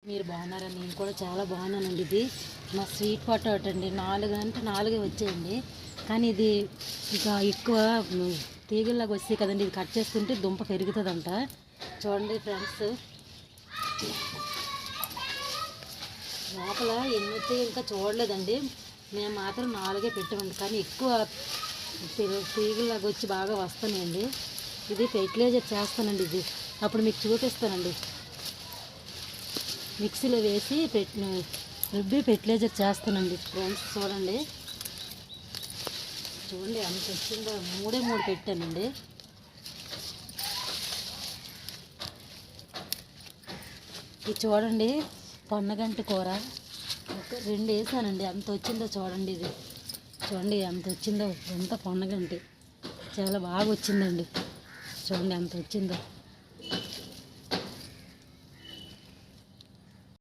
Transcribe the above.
మీరు బాగున్నారా? నేను కూడా చాలా బాగున్నానండి. ఇది మా స్వీట్ పొటాటో అండి. 4 అంటే 4 వచ్చాయండి. కానీ ఇది ఇంకా ఎక్కువ తీగల్లాగా వస్తాయి కదండి. ఇది కట్ చేసుకుంటే దుంప పెరుగుతుందంట. చూడండి ఫ్రెండ్స్, లోపల ఎన్ని వచ్చాయి ఇంకా చూడలేదండి. మేము మాత్రం 4 పెట్టామండి. కానీ ఎక్కువ తీగల్లాగా వచ్చి బాగా వస్తున్నాయండి. ఇది ఫెర్టిలైజర్ చేస్తానండి. ఇది అప్పుడు మీకు చూపిస్తానండి. మిక్సీలో వేసి రుబ్బి ఫెర్టిలైజర్ చేస్తానండి ఫ్రెండ్స్. చూడండి ఎంత వచ్చిందో. 3 పెట్టానండి. ఇది చూడండి, పొన్నగంటి కూర 2 వేసానండి. ఎంత వచ్చిందో చూడండి. ఇది చూడండి ఎంత వచ్చిందో. ఎంత పొన్నగంటి చాలా బాగా వచ్చిందండి. చూడండి ఎంత వచ్చిందో.